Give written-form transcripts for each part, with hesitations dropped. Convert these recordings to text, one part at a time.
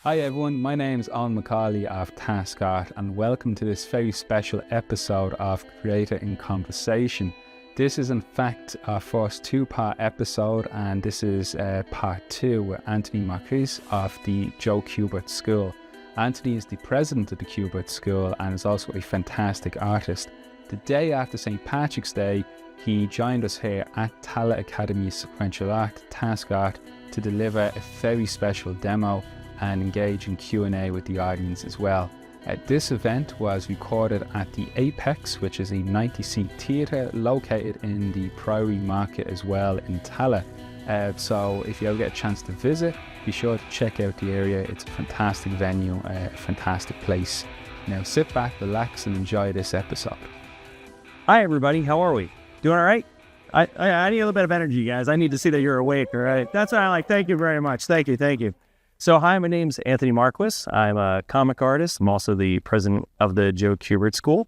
Hi everyone, my name is Owen Macaulay of TASQ Art and welcome to this very special episode of Creator in Conversation. This is in fact our first two-part episode and this is part two with Anthony Marques of the Joe Kubert School. Anthony is the president of the Kubert School and is also a fantastic artist. The day after St. Patrick's Day, he joined us here at Tallaght Academy's Sequential Art, TASQ Art, to deliver a very special demo and engage in Q&A with the audience as well. This event was recorded at the Apex, which is a 90-seat theatre located in the Priory Market as well in Tallaght. So if you ever get a chance to visit, be sure to check out the area. It's a fantastic venue, a fantastic place. Now sit back, relax and enjoy this episode. Hi everybody, how are we? Doing all right? I need a little bit of energy, guys. I need to see that you're awake, all right? That's what I like. Thank you very much. Thank you. So hi, my name's Anthony Marques. I'm a comic artist. I'm also the president of the Joe Kubert School.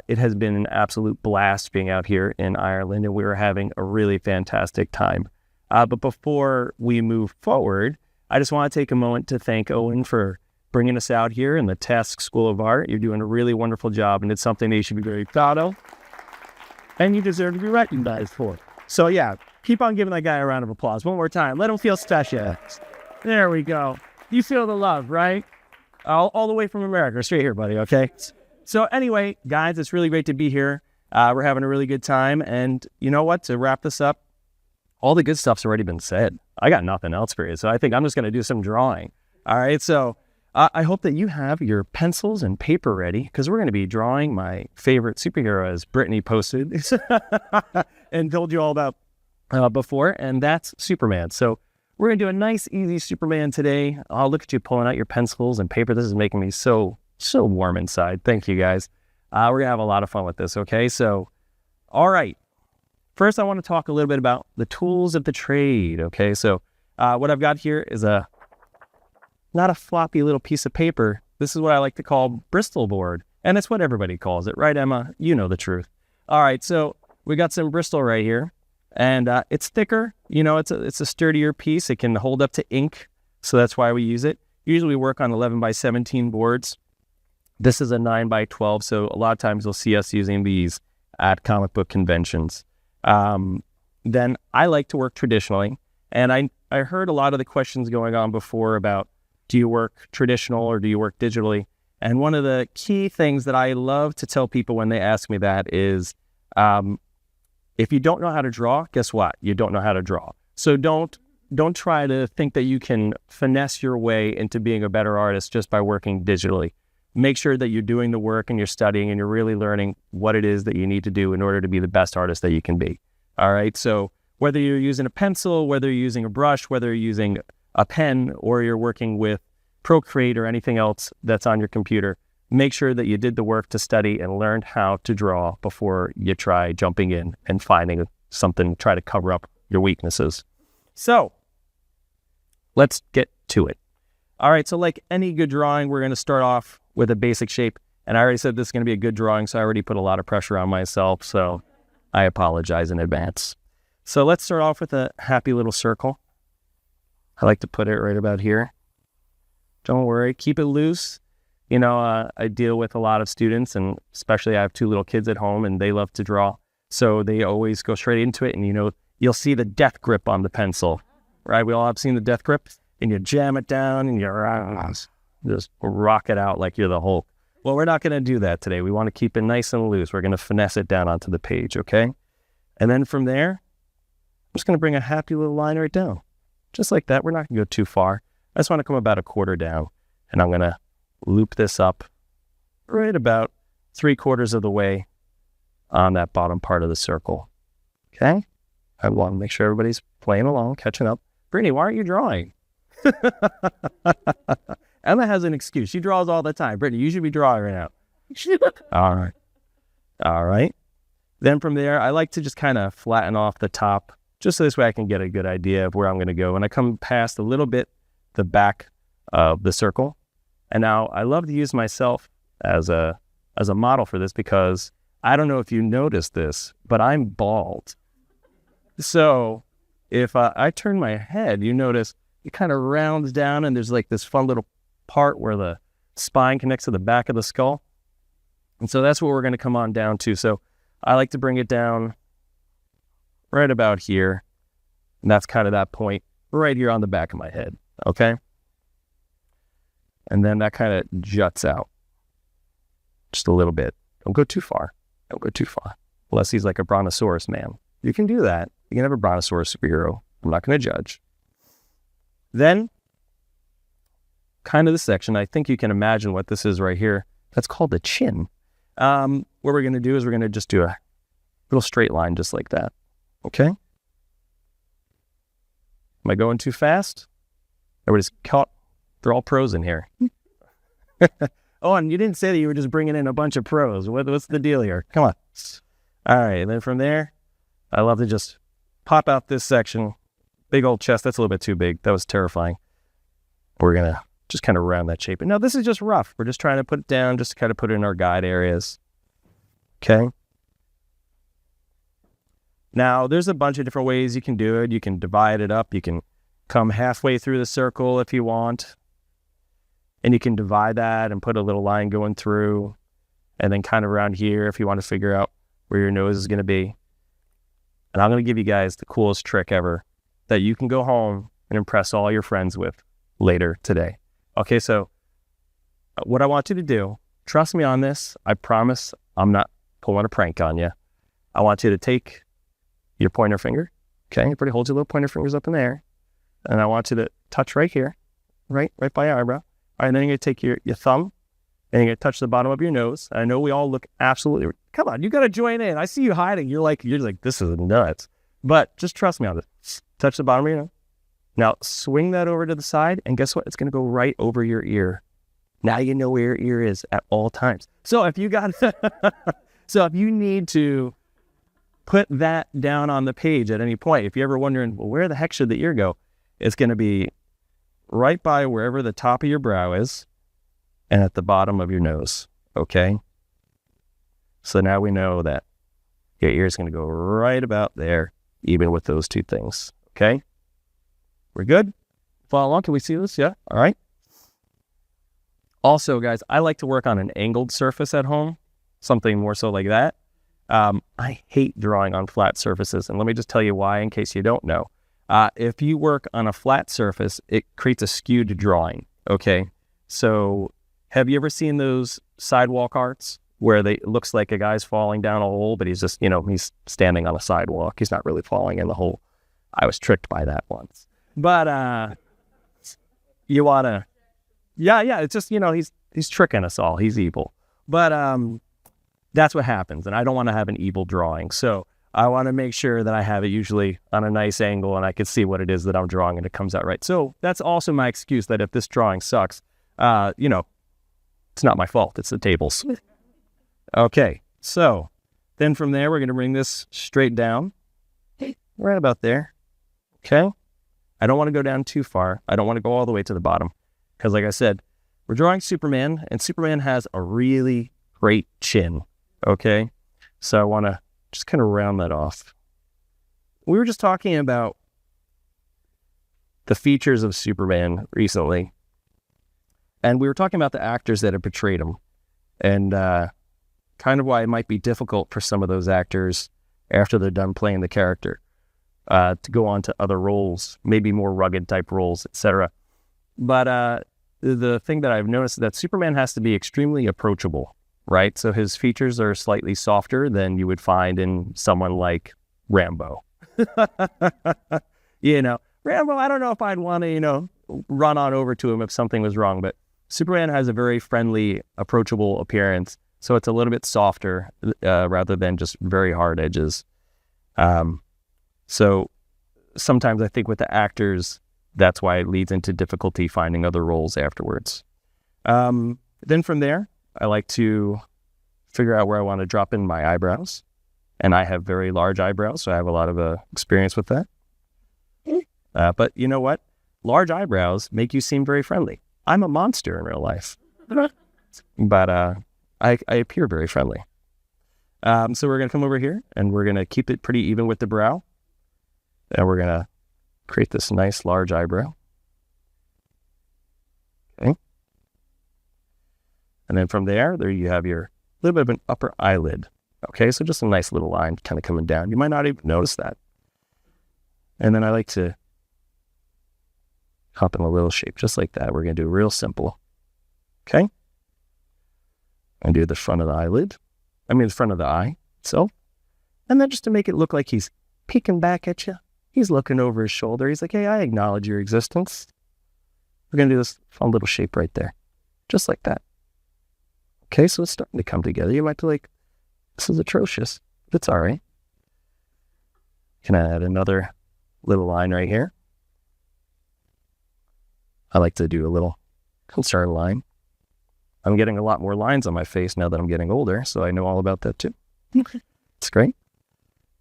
It has been an absolute blast being out here in Ireland, and we are having a really fantastic time. But before we move forward, I just want to take a moment to thank Owen for bringing us out here in the TASQ School of Art. You're doing a really wonderful job, and it's something that you should be very proud of, and you deserve to be recognized for. So yeah, keep on giving that guy a round of applause. One more time. Let him feel special. There we go. You feel the love, right? All the way from America, straight here, buddy, okay? So anyway, guys, it's really great to be here. We're having a really good time. And you know what? To wrap this up, all the good stuff's already been said. I got nothing else for you. So I think I'm just going to do some drawing. All right. So I hope that you have your pencils and paper ready because we're going to be drawing my favorite superhero, as Brittany posted and told you all about before. And that's Superman. So we're going to do a nice, easy Superman today. I'll look at you pulling out your pencils and paper. This is making me so warm inside. Thank you, guys. We're going to have a lot of fun with this, okay? So, all right. First, I want to talk a little bit about the tools of the trade, okay? So, what I've got here is not a floppy little piece of paper. This is what I like to call Bristol board, and it's what everybody calls it, right, Emma? You know the truth. All right, so we got some Bristol right here. And it's thicker, you know, it's a sturdier piece. It can hold up to ink, so that's why we use it. Usually we work on 11 by 17 boards. This is a 9 by 12, so a lot of times you'll see us using these at comic book conventions. Then I like to work traditionally, and I heard a lot of the questions going on before about do you work traditional or do you work digitally? And one of the key things that I love to tell people when they ask me that is, if you don't know how to draw, guess what? You don't know how to draw. So don't try to think that you can finesse your way into being a better artist just by working digitally. Make sure that you're doing the work and you're studying and you're really learning what it is that you need to do in order to be the best artist that you can be. All right. So whether you're using a pencil, whether you're using a brush, whether you're using a pen, or you're working with Procreate or anything else that's on your computer, make sure that you did the work to study and learned how to draw before you try jumping in and finding something, try to cover up your weaknesses. So let's get to it. All right, so like any good drawing, we're going to start off with a basic shape. And I already said this is going to be a good drawing, so I already put a lot of pressure on myself, so I apologize in advance. So let's start off with a happy little circle. I like to put it right about here. Don't worry, keep it loose. You know, I deal with a lot of students, and especially I have 2 little kids at home, and they love to draw. So they always go straight into it, and, you know, you'll see the death grip on the pencil, right? We all have seen the death grip, and you jam it down, and you just rock it out like you're the Hulk. Well, we're not going to do that today. We want to keep it nice and loose. We're going to finesse it down onto the page, okay? And then from there, I'm just going to bring a happy little line right down. Just like that. We're not going to go too far. I just want to come about a quarter down, and I'm going to loop this up right about 3/4 of the way on that bottom part of the circle. Okay? I want to make sure everybody's playing along, catching up. Brittany, why aren't you drawing? Emma has an excuse. She draws all the time. Brittany, you should be drawing right now. All right. Then from there, I like to just kind of flatten off the top, just so this way I can get a good idea of where I'm going to go. And I come past a little bit the back of the circle. And now I love to use myself as a model for this because I don't know if you noticed this, but I'm bald. So if I turn my head, you notice it kind of rounds down, and there's like this fun little part where the spine connects to the back of the skull. And so that's what we're going to come on down to. So I like to bring it down right about here. And that's kind of that point right here on the back of my head. Okay. And then that kind of juts out just a little bit. Don't go too far. Don't go too far. Unless he's like a brontosaurus man. You can do that. You can have a brontosaurus superhero. I'm not going to judge. Then, kind of this section, I think you can imagine what this is right here. That's called the chin. What we're going to do is we're going to just do a little straight line just like that. Okay? Am I going too fast? Everybody's caught. They're all pros in here. Oh, and you didn't say that you were just bringing in a bunch of pros. What's the deal here? Come on. All right, and then from there, I love to just pop out this section. Big old chest. That's a little bit too big. That was terrifying. We're going to just kind of round that shape. And now this is just rough. We're just trying to put it down, just to kind of put it in our guide areas. Okay. Now, there's a bunch of different ways you can do it. You can divide it up. You can come halfway through the circle if you want. And you can divide that and put a little line going through. And then kind of around here if you want to figure out where your nose is going to be. And I'm going to give you guys the coolest trick ever that you can go home and impress all your friends with later today. Okay, so what I want you to do, trust me on this. I promise I'm not pulling a prank on you. I want you to take your pointer finger. Okay, everybody hold your little pointer fingers up in the air. And I want you to touch right here, right by your eyebrow. All right, and then you're going to take your thumb and you're going to touch the bottom of your nose. I know we all look absolutely, come on, you got to join in. I see you hiding. You're like, this is nuts. But just trust me on this. Touch the bottom of your nose. Now swing that over to the side, and guess what? It's going to go right over your ear. Now you know where your ear is at all times. So if you need to put that down on the page at any point, if you're ever wondering, well, where the heck should the ear go? It's going to be right by wherever the top of your brow is and at the bottom of your nose. Okay. So now we know that your ear is going to go right about there, even with those two things. Okay. We're good? Follow along. Can we see this? Yeah. All right. Also, guys, I like to work on an angled surface at home, something more so like that. I hate drawing on flat surfaces, and let me just tell you why in case you don't know. If you work on a flat surface, it creates a skewed drawing, okay? So have you ever seen those sidewalk arts where it looks like a guy's falling down a hole, but he's just, he's standing on a sidewalk. He's not really falling in the hole. I was tricked by that once. But you want to, yeah, it's just, he's tricking us all. He's evil. But that's what happens, and I don't want to have an evil drawing. So I want to make sure that I have it usually on a nice angle and I can see what it is that I'm drawing and it comes out right. So that's also my excuse that if this drawing sucks, it's not my fault. It's the table's. Okay, so then from there, we're going to bring this straight down, right about there. Okay. I don't want to go down too far. I don't want to go all the way to the bottom because, like I said, we're drawing Superman, and Superman has a really great chin. Okay. So I want to just kind of round that off. We were just talking about the features of Superman recently, and we were talking about the actors that have portrayed him, and kind of why it might be difficult for some of those actors after they're done playing the character to go on to other roles, maybe more rugged type roles, etc. But the thing that I've noticed is that Superman has to be extremely approachable, right? So his features are slightly softer than you would find in someone like Rambo. Rambo, I don't know if I'd want to, run on over to him if something was wrong, but Superman has a very friendly, approachable appearance. So it's a little bit softer rather than just very hard edges. So sometimes I think with the actors, that's why it leads into difficulty finding other roles afterwards. Then from there, I like to figure out where I want to drop in my eyebrows. And I have very large eyebrows, so I have a lot of experience with that. But you know what? Large eyebrows make you seem very friendly. I'm a monster in real life. But I appear very friendly. So we're going to come over here, and we're going to keep it pretty even with the brow. And we're going to create this nice large eyebrow. And then from there you have your little bit of an upper eyelid. Okay, so just a nice little line kind of coming down. You might not even notice that. And then I like to hop in a little shape just like that. We're going to do real simple. Okay? And do the front of the eyelid. The front of the eye itself. And then just to make it look like he's peeking back at you, he's looking over his shoulder. He's like, hey, I acknowledge your existence. We're going to do this fun little shape right there. Just like that. Okay, so it's starting to come together. You might be like, this is atrocious, but it's all right. Can I add another little line right here? I like to do a little concern line. I'm getting a lot more lines on my face now that I'm getting older, so I know all about that too. It's great.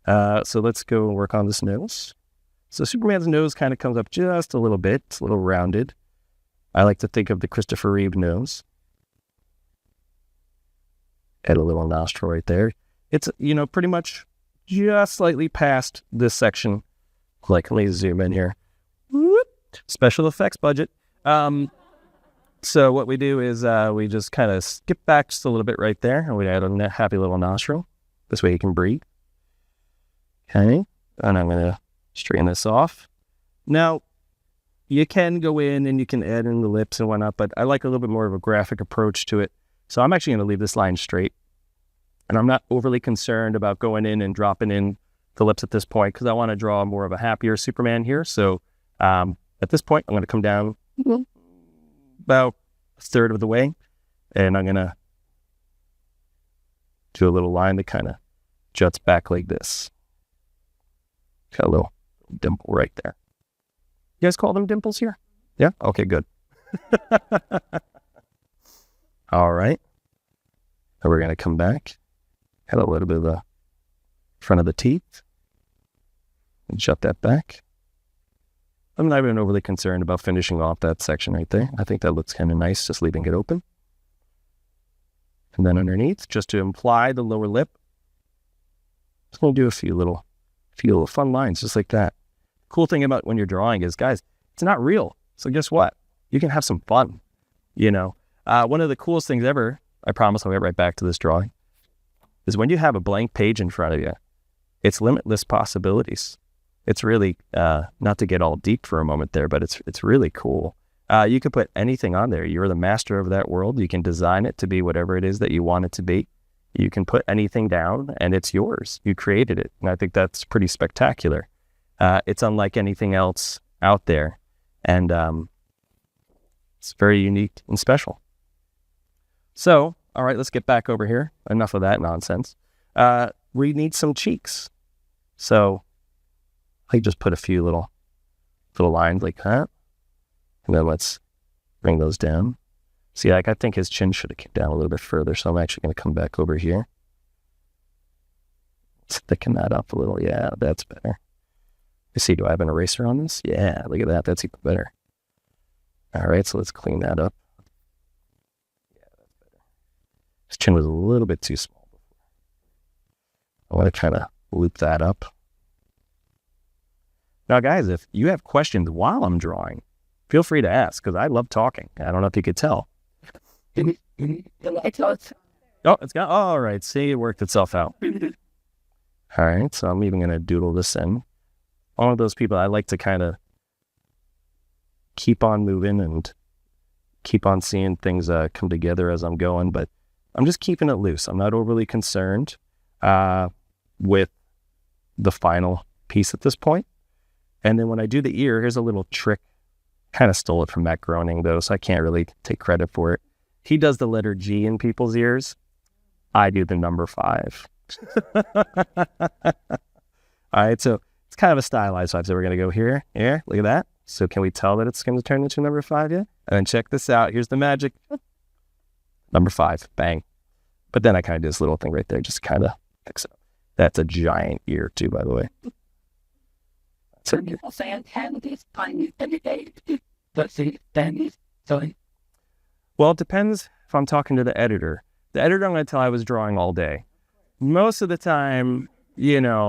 So let's go work on this nose. So Superman's nose kind of comes up just a little bit. It's a little rounded. I like to think of the Christopher Reeve nose. Add a little nostril right there. It's, pretty much just slightly past this section. Like, let me zoom in here. Whoop. Special effects budget. So what we do is we just kind of skip back just a little bit right there, and we add a happy little nostril. This way you can breathe. Okay, and I'm going to straighten this off. Now, you can go in and you can add in the lips and whatnot, but I like a little bit more of a graphic approach to it. So I'm actually going to leave this line straight. And I'm not overly concerned about going in and dropping in the lips at this point because I want to draw more of a happier Superman here. So at this point, I'm going to come down about a third of the way, and I'm going to do a little line that kind of juts back like this. Got a little dimple right there. You guys call them dimples here? Yeah? Okay, good. All right. And we're going to come back. Have a little bit of the front of the teeth. And jut that back. I'm not even overly concerned about finishing off that section right there. I think that looks kind of nice, just leaving it open. And then underneath, just to imply the lower lip, just going to do a few little fun lines, just like that. Cool thing about when you're drawing is, guys, it's not real. So guess what? You can have some fun, One of the coolest things ever, I promise I'll get right back to this drawing, is when you have a blank page in front of you, it's limitless possibilities. It's really, not to get all deep for a moment there, but it's really cool. You can put anything on there. You're the master of that world. You can design it to be whatever it is that you want it to be. You can put anything down and it's yours. You created it. And I think that's pretty spectacular. It's unlike anything else out there. And it's very unique and special. So, all right, let's get back over here. Enough of that nonsense. We need some cheeks. So I just put a few little lines like that. And then let's bring those down. See, I think his chin should have come down a little bit further, so I'm actually going to come back over here. Let's thicken that up a little. Yeah, that's better. Let's see, do I have an eraser on this? Yeah, look at that. That's even better. All right, so let's clean that up. Yeah, that's better. His chin was a little bit too small before. I want to kind of loop that up. Now, guys, if you have questions while I'm drawing, feel free to ask, because I love talking. I don't know if you could tell. Oh, it's got, all right. See, it worked itself out. All right, so I'm even going to doodle this in. One of those people, I like to kind of keep on moving and keep on seeing things come together as I'm going, but I'm just keeping it loose. I'm not overly concerned with the final piece at this point. And then when I do the ear, here's a little trick. Kind of stole it from Matt Groening, though, so I can't really take credit for it. He does the letter G in people's ears. I do the number 5. All right, so it's kind of a stylized 5. So we're going to go here. Yeah, look at that. So can we tell that it's going to turn into number 5 yet? And then check this out. Here's the magic. Number 5. Bang. But then I kind of do this little thing right there. Just kind of fix it up. That's a giant ear, too, by the way. Well, it depends if I'm talking to the editor. The editor, I'm going to tell I was drawing all day. Most of the time, not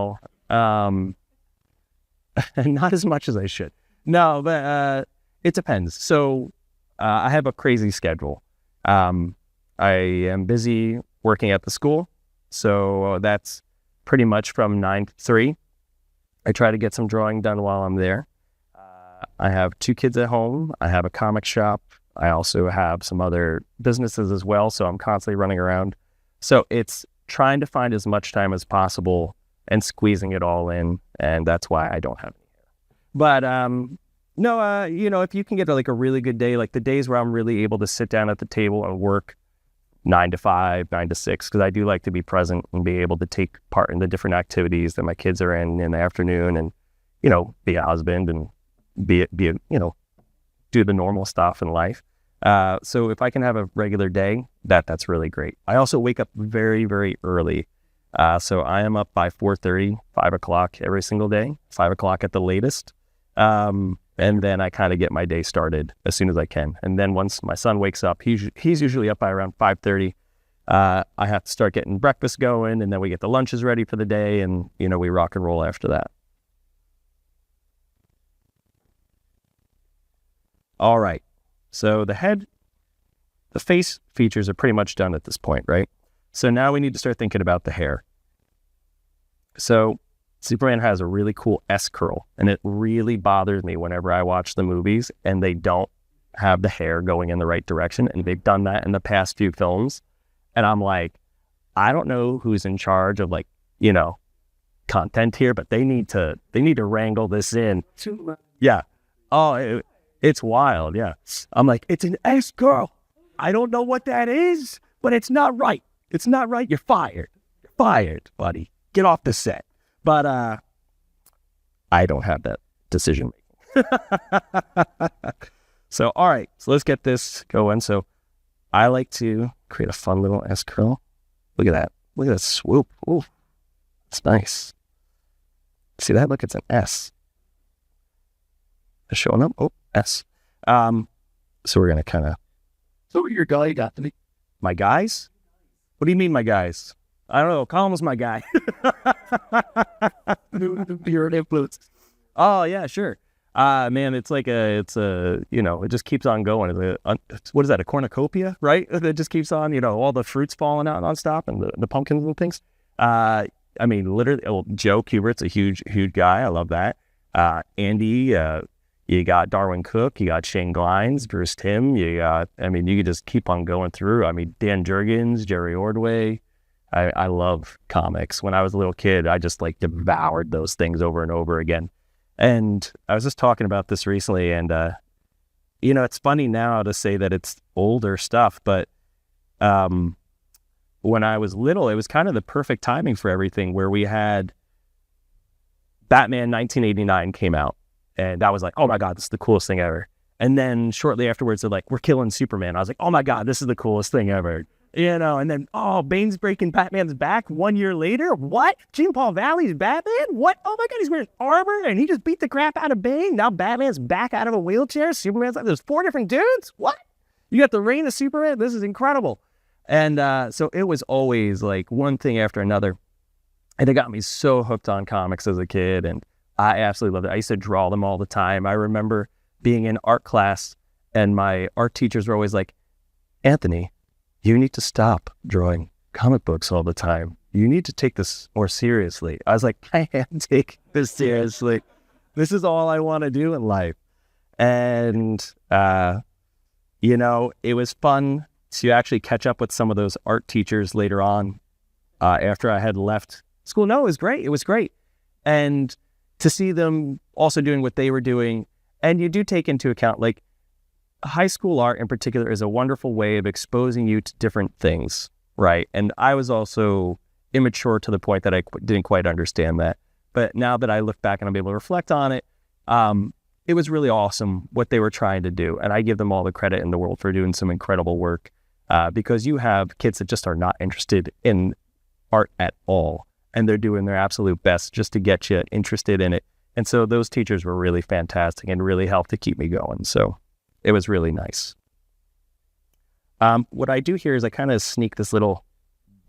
as much as I should. No, but it depends. So I have a crazy schedule. I I am busy working at the school. So that's pretty much from 9 to 3. I try to get some drawing done while I'm there. I have 2 kids at home. I have a comic shop. I also have some other businesses as well. So I'm constantly running around. So it's trying to find as much time as possible and squeezing it all in. And that's why I don't have any hair. But no, if you can get like a really good day, like the days where I'm really able to sit down at the table and work 9 to 5, 9 to 6, because I do like to be present and be able to take part in the different activities that my kids are in the afternoon, and, be a husband and do the normal stuff in life. So if I can have a regular day, that's really great. I also wake up very, very early. So I am up by 4:30, 5 o'clock every single day, 5 o'clock at the latest. And then I kind of get my day started as soon as I can. And then once my son wakes up, he's usually up by around 5:30. I have to start getting breakfast going, and then we get the lunches ready for the day, and, we rock and roll after that. All right. So the face features are pretty much done at this point, right? So now we need to start thinking about the hair. So Superman has a really cool S curl, and it really bothers me whenever I watch the movies and they don't have the hair going in the right direction. And they've done that in the past few films. And I'm like, I don't know who's in charge of content here, but they need to wrangle this in. Yeah. Oh, it's wild. Yeah. I'm like, it's an S curl. I don't know what that is, but it's not right. It's not right. You're fired. You're fired, buddy. Get off the set. But I don't have that decision making. So, all right. So let's get this going. So I like to create a fun little S curl. Look at that. Look at that swoop. Ooh, it's nice. See that? Look, it's an S. It's showing up. Oh, S. So we're going to kind of. So your guy got to me. My guys? What do you mean, my guys? I don't know. Column's my guy. You're an influence. Oh, yeah, sure. Man, it just keeps on going. What is that, a cornucopia, right? It just keeps on, all the fruits falling out nonstop and the pumpkins and things. Literally, Joe Kubert's a huge, huge guy. I love that. Andy, you got Darwin Cook, you got Shane Glines, Bruce Timm, you could just keep on going through. Dan Jurgens, Jerry Ordway. I love comics. When I was a little kid, I just devoured those things over and over again. And I was just talking about this recently, and it's funny now to say that it's older stuff, but when I was little, it was kind of the perfect timing for everything, where we had Batman 1989 came out, and that was like, oh my God, this is the coolest thing ever. And then shortly afterwards, they're like, we're killing Superman. I was like, oh my God, this is the coolest thing ever. And then, Bane's breaking Batman's back 1 year later. What? Jean Paul Valley's Batman? What? Oh my God, he's wearing armor and he just beat the crap out of Bane. Now Batman's back out of a wheelchair. Superman's there's 4 different dudes? What? You got the reign of Superman? This is incredible. And so it was always one thing after another. And it got me so hooked on comics as a kid. And I absolutely loved it. I used to draw them all the time. I remember being in art class and my art teachers were always like, Anthony, you need to stop drawing comic books all the time. You need to take this more seriously. I was like, I am taking this seriously. This is all I want to do in life. And, it was fun to actually catch up with some of those art teachers later on after I had left school. No, it was great. It was great. And to see them also doing what they were doing. And you do take into account, high school art in particular is a wonderful way of exposing you to different things, right? And I was also immature to the point that I didn't quite understand that. But now that I look back and I'm able to reflect on it, it was really awesome what they were trying to do. And I give them all the credit in the world for doing some incredible work because you have kids that just are not interested in art at all. And they're doing their absolute best just to get you interested in it. And so those teachers were really fantastic and really helped to keep me going. So it was really nice. What I do here is I kind of sneak this little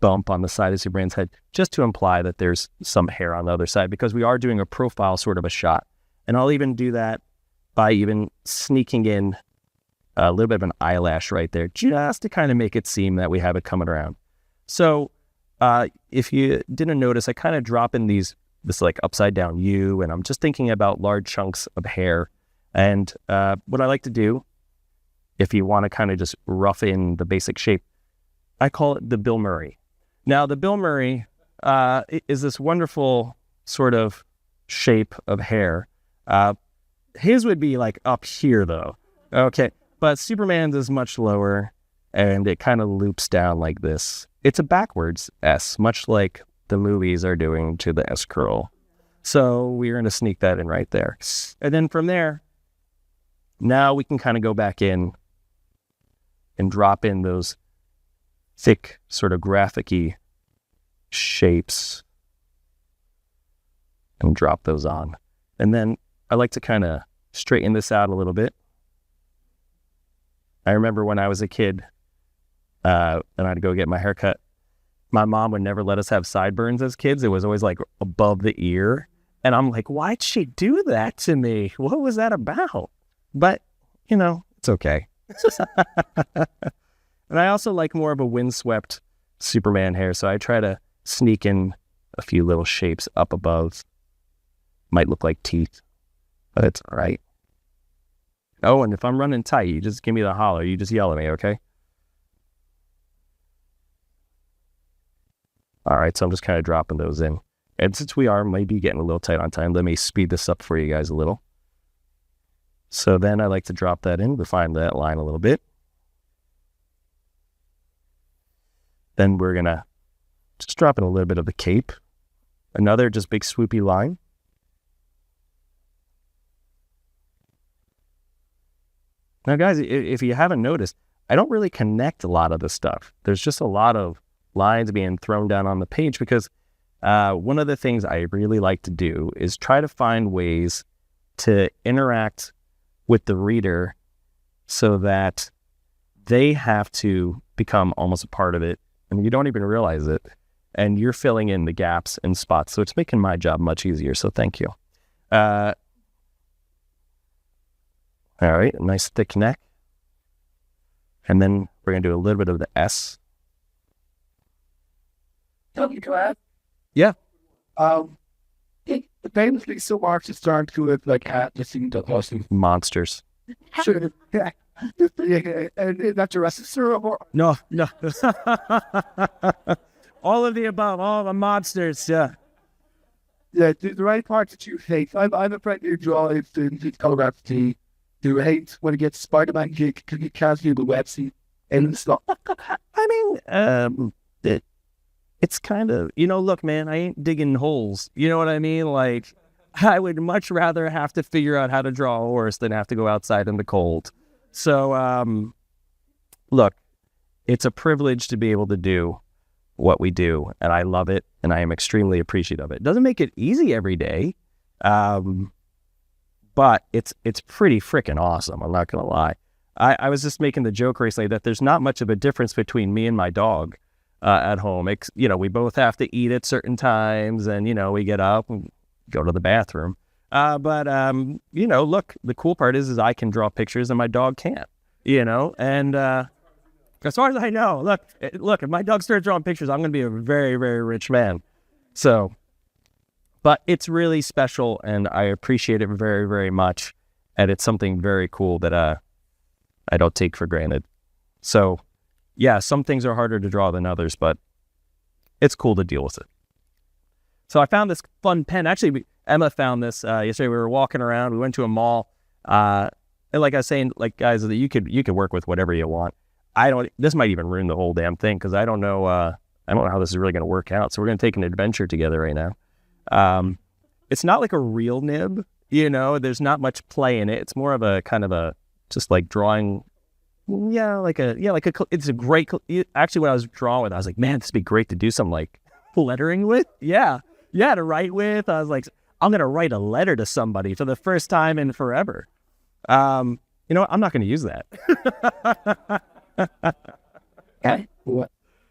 bump on the side of Superman's head just to imply that there's some hair on the other side because we are doing a profile sort of a shot. And I'll even do that by even sneaking in a little bit of an eyelash right there, just to kind of make it seem that we have it coming around. So if you didn't notice, I kind of drop in this like upside down U, and I'm just thinking about large chunks of hair. And what I like to do, if you want to kind of just rough in the basic shape, I call it the Bill Murray. Now, the Bill Murray is this wonderful sort of shape of hair. His would be like up here, though. Okay, but Superman's is much lower, and it kind of loops down like this. It's a backwards S, much like the movies are doing to the S curl. So we're going to sneak that in right there. And then from there, now we can kind of go back in and drop in those thick, sort of graphic-y shapes and drop those on. And then I like to kind of straighten this out a little bit. I remember when I was a kid and I'd go get my hair cut, my mom would never let us have sideburns as kids. It was always like above the ear. And I'm like, why'd she do that to me? What was that about? But, you know, it's okay. And I also like more of a windswept Superman hair. So I try to sneak in a few little shapes up above. Might look like teeth, but it's all right. Oh, and if I'm running tight, you just give me the holler. You just yell at me, okay? All right, so I'm just kind of dropping those in. And since we are maybe getting a little tight on time, let me speed this up for you guys a little. So then I like to drop that in, refine that line a little bit. Then we're going to just drop in a little bit of the cape. Another just big swoopy line. Now, guys, if you haven't noticed, I don't really connect a lot of this stuff. There's just a lot of lines being thrown down on the page because one of the things I really like to do is try to find ways to interact with the reader so that they have to become almost a part of it, and you don't even realize it, and you're filling in the gaps and spots. So it's making my job much easier, so thank you. All right, a nice thick neck. And then we're going to do a little bit of the S. Tell you to add. Yeah. Famously, so Marques is starting to look like listening to awesome Monsters. Sure. Yeah. And that's the rest of the No. All of the above, all the monsters, yeah. Yeah, the right part that you hate. I'm afraid you draw it in colorography. Do hate when it gets Spider-Man gig because you can't do the website and stuff. I mean, it's kind of, look, man, I ain't digging holes. You know what I mean? Like, I would much rather have to figure out how to draw a horse than have to go outside in the cold. So, look, it's a privilege to be able to do what we do, and I love it, and I am extremely appreciative of it. It doesn't make it easy every day, but it's pretty freaking awesome. I'm not going to lie. I was just making the joke recently that there's not much of a difference between me and my dog at home. We both have to eat at certain times, and, we get up and go to the bathroom. But look, the cool part is I can draw pictures and my dog can't, and as far as I know, look, if my dog starts drawing pictures, I'm going to be a very, very rich man. So, but it's really special, and I appreciate it very, very much. And it's something very cool that I don't take for granted. So, yeah, some things are harder to draw than others, but it's cool to deal with it. So I found this fun pen. Actually, Emma found this yesterday. We were walking around. We went to a mall. And like I was saying, like, guys, you could work with whatever you want. This might even ruin the whole damn thing because I don't know how this is really going to work out. So we're going to take an adventure together right now. It's not like a real nib, there's not much play in it. It's more of a kind of just like drawing. It's a great, actually when I was drawing with, I was like, man, this would be great to do some like lettering with. Yeah, to write with. I was like, I'm going to write a letter to somebody for the first time in forever. I'm not going to use that. Okay.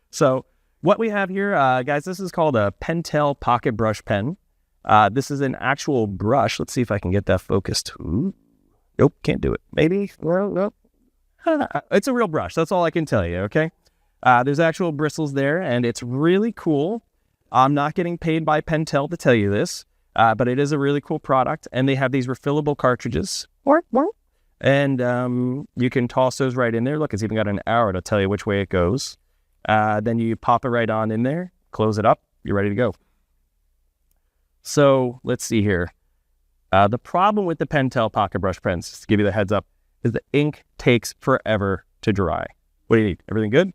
So what we have here, guys, this is called a Pentel Pocket Brush Pen. This is an actual brush. Let's see if I can get that focused. Ooh. Nope, can't do it. Maybe. Well, nope. It's a real brush. That's all I can tell you, okay? There's actual bristles there, and it's really cool. I'm not getting paid by Pentel to tell you this, but it is a really cool product, and they have these refillable cartridges. And you can toss those right in there. Look, it's even got an arrow to tell you which way it goes. Then you pop it right on in there, close it up, you're ready to go. So let's see here. The problem with the Pentel pocket brush pens, just to give you the heads up, is the ink takes forever to dry. What do you need? Everything good?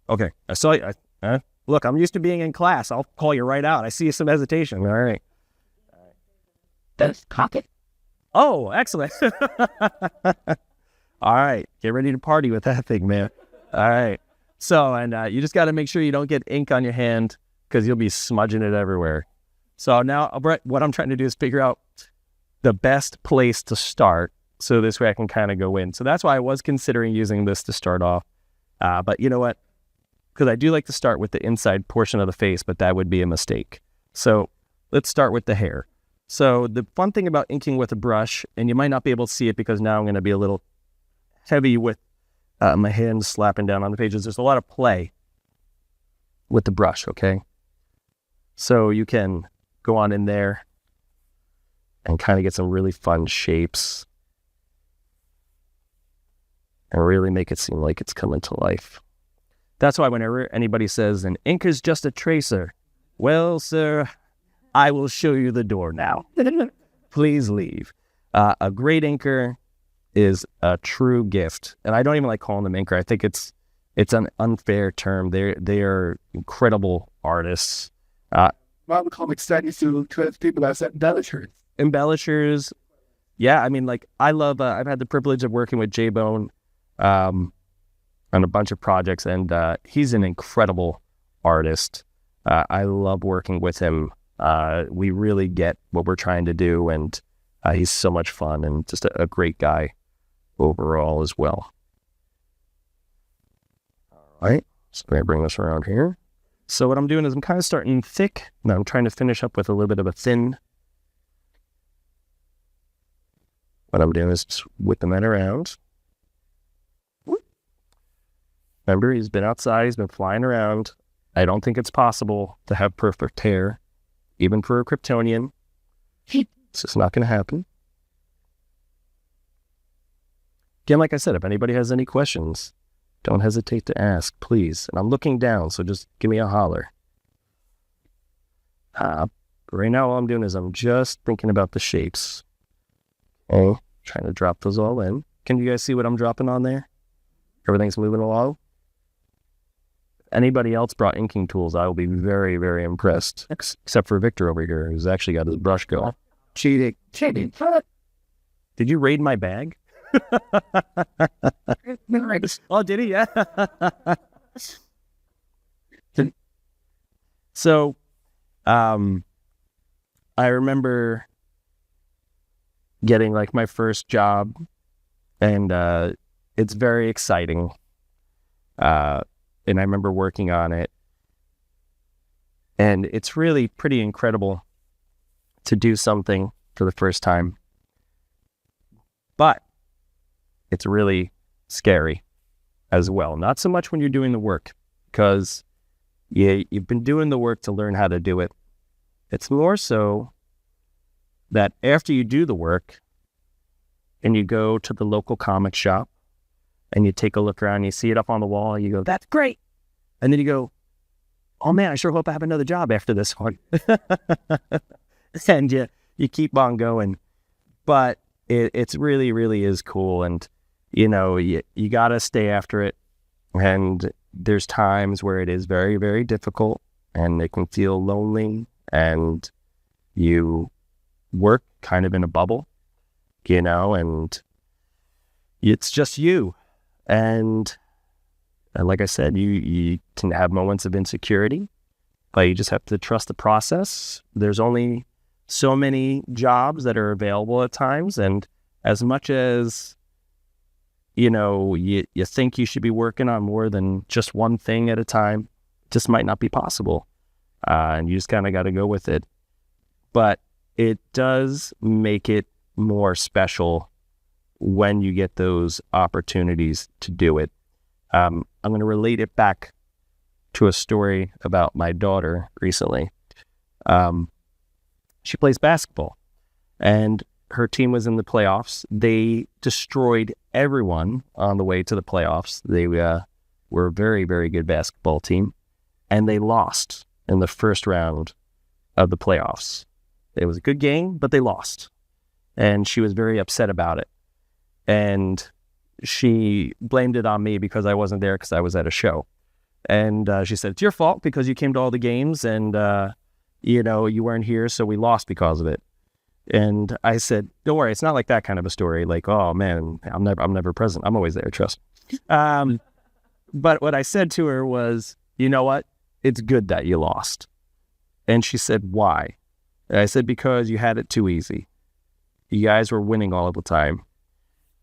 Okay. I saw you. Look, I'm used to being in class. I'll call you right out. I see some hesitation. All right. That's pocket. Oh, excellent. All right. Get ready to party with that thing, man. All right. So, and you just got to make sure you don't get ink on your hand because you'll be smudging it everywhere. So now, Brett, what I'm trying to do is figure out the best place to start so this way I can kind of go in. So that's why I was considering using this to start off. But you know what? Because I do like to start with the inside portion of the face, but that would be a mistake. So let's start with the hair. So the fun thing about inking with a brush, and you might not be able to see it because now I'm going to be a little heavy with my hands slapping down on the pages. There's a lot of play with the brush, okay? So you can go on in there and kind of get some really fun shapes and really make it seem like it's coming to life. That's why whenever anybody says an ink is just a tracer, well, sir, I will show you the door now. Please leave. A great inker is a true gift. And I don't even like calling them inker. I think it's an unfair term. They are incredible artists. Well, comic studies to people that said embellishers. Embellishers. Yeah, I mean, like, I love, I've had the privilege of working with J-Bone on a bunch of projects, and he's an incredible artist. I love working with him. We really get what we're trying to do, and he's so much fun and just a great guy overall as well. All right, so I'm going to bring this around here. So what I'm doing is I'm kind of starting thick, and I'm trying to finish up with a little bit of a thin. What I'm doing is just whipping that around. Remember, he's been outside, he's been flying around. I don't think it's possible to have perfect hair, even for a Kryptonian. It's just not going to happen. Again, like I said, if anybody has any questions, don't hesitate to ask, please. And I'm looking down, so just give me a holler. Right now, all I'm doing is I'm just thinking about the shapes. Okay, trying to drop those all in. Can you guys see what I'm dropping on there? Everything's moving along. If anybody else brought inking tools, I will be very, very impressed. Except for Victor over here, who's actually got his brush going. Cheating. Did you raid my bag? Oh, did he? Yeah. So, I remember getting like my first job, and it's very exciting. And I remember working on it, and it's really pretty incredible to do something for the first time. But it's really scary as well. Not so much when you're doing the work, because you've been doing the work to learn how to do it. It's more so that after you do the work and you go to the local comic shop and you take a look around, you see it up on the wall, you go, that's great. And then you go, oh man, I sure hope I have another job after this one. And you keep on going. But it's really, really is cool. And, you know, you got to stay after it. And there's times where it is very, very difficult and it can feel lonely, and you work kind of in a bubble, you know, and it's just you. And like I said, you can have moments of insecurity, but you just have to trust the process. There's only so many jobs that are available at times, and as much as, you know, you think you should be working on more than just one thing at a time, it just might not be possible. And you just kind of got to go with it. But it does make it more special when you get those opportunities to do it. I'm going to relate it back to a story about my daughter recently. She plays basketball, and her team was in the playoffs. They destroyed everyone on the way to the playoffs. They were a very, very good basketball team, and they lost in the first round of the playoffs. It was a good game, but they lost, and she was very upset about it. And she blamed it on me because I wasn't there because I was at a show. And she said, it's your fault because you came to all the games and, you weren't here, so we lost because of it. And I said, don't worry, it's not like that kind of a story. Like, oh man, I'm never present. I'm always there, trust me. But what I said to her was, you know what? It's good that you lost. And she said, why? And I said, because you had it too easy. You guys were winning all the time.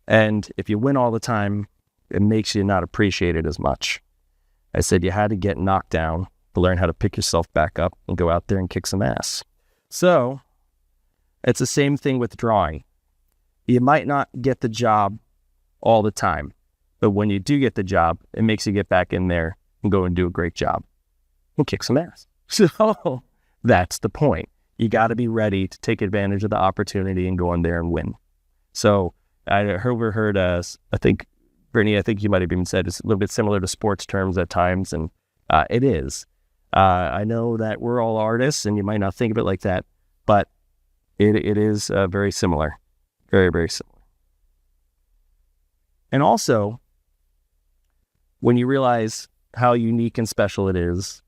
And if you win all the time, it makes you not appreciate it as much. I said, you had to get knocked down to learn how to pick yourself back up and go out there and kick some ass. So it's the same thing with drawing. You might not get the job all the time, but when you do get the job, it makes you get back in there and go and do a great job and kick some ass. So that's the point. You got to be ready to take advantage of the opportunity and go in there and win. So I overheard, I think, Brittany, I think you might have even said it's a little bit similar to sports terms at times, and it is. I know that we're all artists, and you might not think of it like that, but it is very similar. Very, very similar. And also, when you realize how unique and special it is,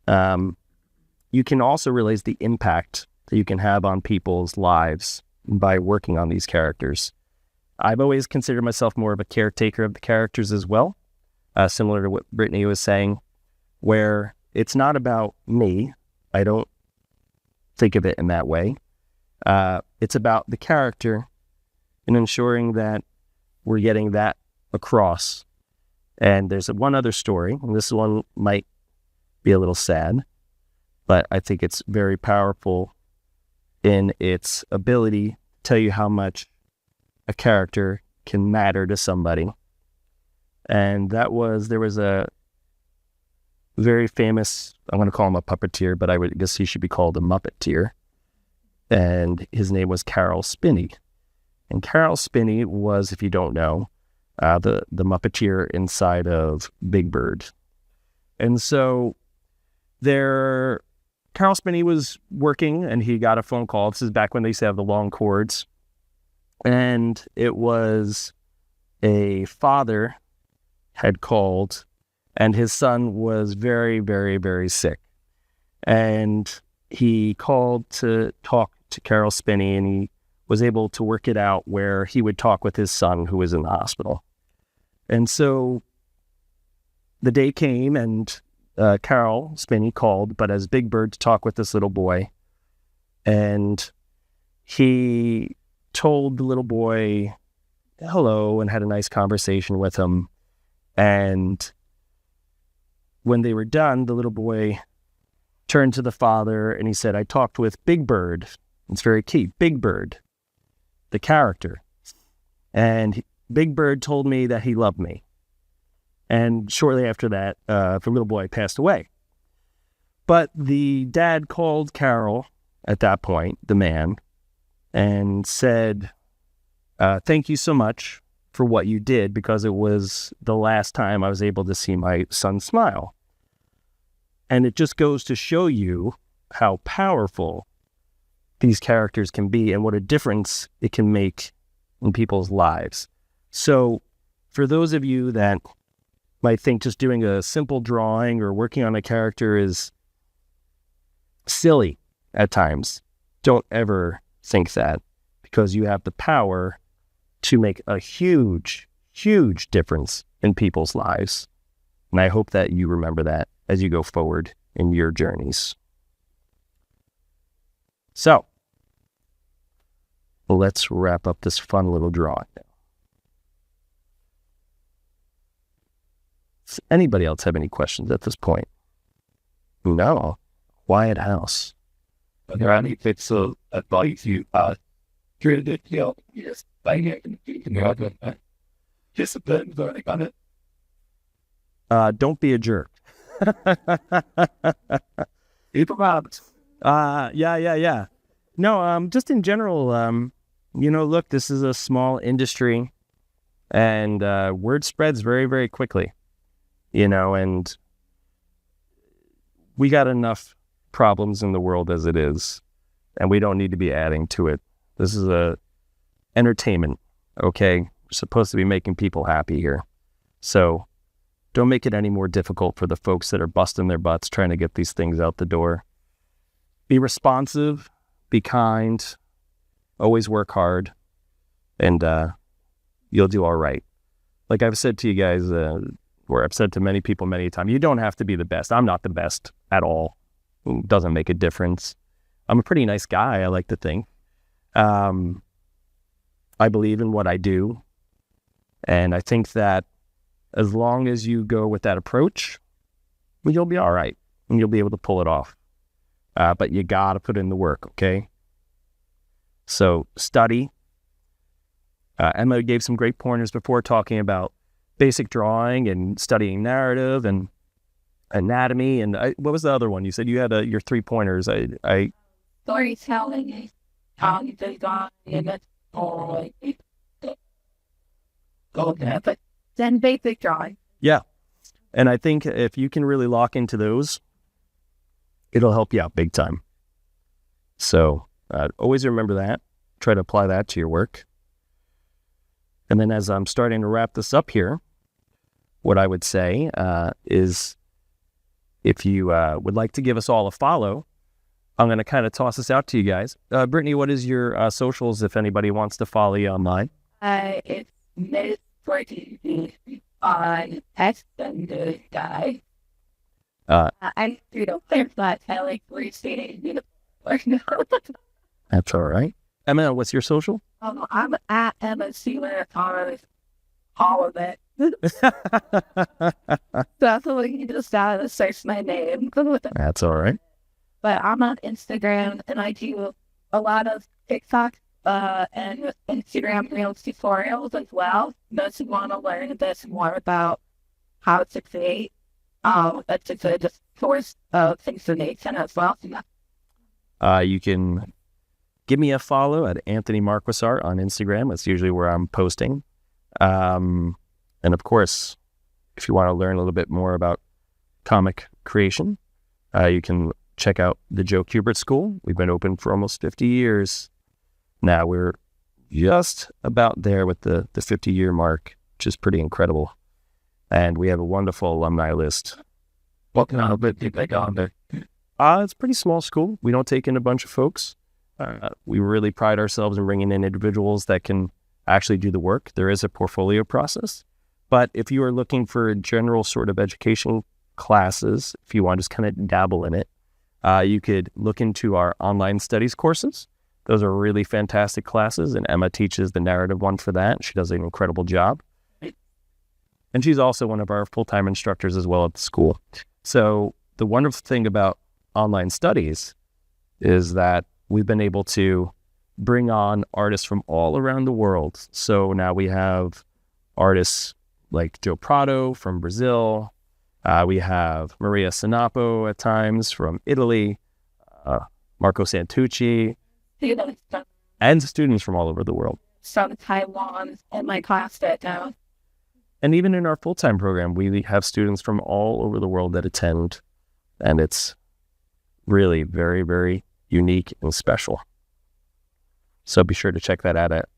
you can also realize the impact that you can have on people's lives by working on these characters. I've always considered myself more of a caretaker of the characters as well, similar to what Brittany was saying, where it's not about me. I don't think of it in that way. It's about the character and ensuring that we're getting that across. And there's one other story, and this one might be a little sad, but I think it's very powerful in its ability to tell you how much a character can matter to somebody. And there was a very famous, I'm going to call him a puppeteer, but I would guess he should be called a Muppeteer. And his name was Carol Spinney. And Carol Spinney was, if you don't know, the Muppeteer inside of Big Bird. And so Carol Spinney was working, and he got a phone call. This is back when they used to have the long cords. And it was a father had called, and his son was very, very, very sick. And he called to talk to Carol Spinney, and he was able to work it out where he would talk with his son who was in the hospital. And so the day came, and Carol Spinney called, but as Big Bird, to talk with this little boy. And he told the little boy hello and had a nice conversation with him. And when they were done, the little boy turned to the father and he said, I talked with Big Bird. It's very key. Big Bird, the character. And Big Bird told me that he loved me. And shortly after that, the little boy passed away. But the dad called Carol at that point, the man, and said, thank you so much for what you did, because it was the last time I was able to see my son smile. And it just goes to show you how powerful these characters can be and what a difference it can make in people's lives. So for those of you that might think just doing a simple drawing or working on a character is silly at times, don't ever think that, because you have the power to make a huge, huge difference in people's lives. And I hope that you remember that as you go forward in your journeys. So, let's wrap up this fun little drawing now. Does anybody else have any questions at this point? No. Quiet house. Are there any bits of advice you during the, yes, by discipline learning on it. Don't be a jerk. Keep them out. Yeah. No, just in general, look, this is a small industry and word spreads very, very quickly, and we got enough problems in the world as it is, and we don't need to be adding to it. This is a entertainment, okay? We're supposed to be making people happy here. So don't make it any more difficult for the folks that are busting their butts trying to get these things out the door. Be responsive, be kind, always work hard, and you'll do all right. Like I've said to you guys, or I've said to many people many times, you don't have to be the best. I'm not the best at all. It doesn't make a difference. I'm a pretty nice guy, I like to think. I believe in what I do. And I think that as long as you go with that approach, you'll be all right. And you'll be able to pull it off. But you got to put in the work, okay? So study. Emma gave some great pointers before talking about basic drawing and studying narrative and anatomy. And what was the other one? You said you had your 3 pointers. Storytelling, how you design, and that's all. But then basic drawing. Yeah. And I think if you can really lock into those, it'll help you out big time. So always remember that. Try to apply that to your work. And then as I'm starting to wrap this up here, what I would say is if you would like to give us all a follow, I'm going to kind of toss this out to you guys. Brittany, what is your socials if anybody wants to follow you online? It's Miss Brittany on X and the guy. I don't think that I like restating. That's all right. Emma, what's your social? I'm at Emma Sealer on all of it. Definitely you just gotta search my name. That's all right. But I'm on Instagram and I do a lot of TikTok and Instagram Reels tutorials as well. Those who want to learn a bit more about how to create. That's a good source of information as well. You can give me a follow at Anthony Marques Art on Instagram. That's usually where I'm posting. And of course, if you want to learn a little bit more about comic creation, you can check out the Joe Kubert School. We've been open for almost 50 years. Now we're just about there with the 50-year mark, which is pretty incredible. And we have a wonderful alumni list. What kind of bit did they go on there? It's a pretty small school. We don't take in a bunch of folks. We really pride ourselves in bringing in individuals that can actually do the work. There is a portfolio process. But if you are looking for general sort of education classes, if you want to just kind of dabble in it, you could look into our online studies courses. Those are really fantastic classes, and Emma teaches the narrative one for that. She does an incredible job. And she's also one of our full-time instructors as well at the school. So the wonderful thing about online studies is that we've been able to bring on artists from all around the world. So now we have artists like Joe Prado from Brazil. We have Maria Sinapo at times from Italy, Marco Santucci, and students from all over the world. From Taiwan in my class right now. And even in our full-time program, we have students from all over the world that attend, and it's really very, very unique and special. So be sure to check that out at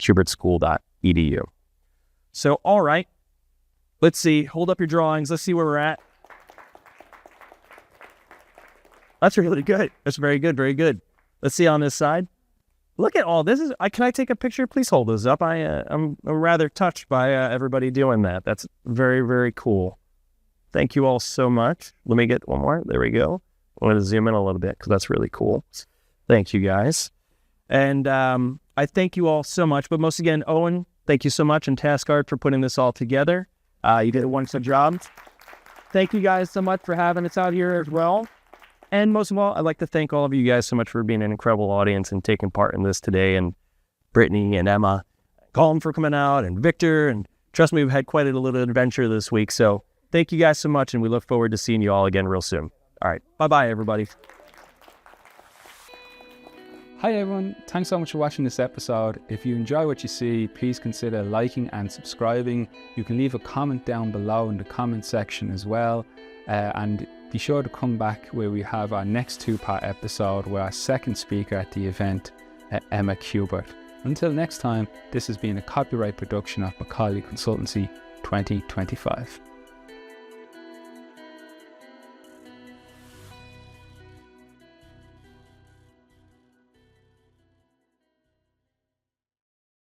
kubertschool.edu. So, all right, let's see. Hold up your drawings. Let's see where we're at. That's really good. That's very good, very good. Let's see on this side. Look at all this. Can I take a picture? Please hold those up. I'm rather touched by everybody doing that. That's very, very cool. Thank you all so much. Let me get one more. There we go. I'm going to zoom in a little bit because that's really cool. Thank you, guys. And I thank you all so much. But most again, Owen, thank you so much, and TASQ Art for putting this all together. You did a wonderful job. Thank you guys so much for having us out here as well. And most of all, I'd like to thank all of you guys so much for being an incredible audience and taking part in this today. And Brittany and Emma, Colin for coming out, and Victor. And trust me, we've had quite a little adventure this week. So thank you guys so much, and we look forward to seeing you all again real soon. All right. Bye-bye, everybody. Hi everyone, thanks so much for watching this episode. If you enjoy what you see, please consider liking and subscribing. You can leave a comment down below in the comment section as well. And be sure to come back where we have our next 2-part episode with our second speaker at the event, Emma Kubert. Until next time, this has been a copyright production of Macaulay Consultancy 2025.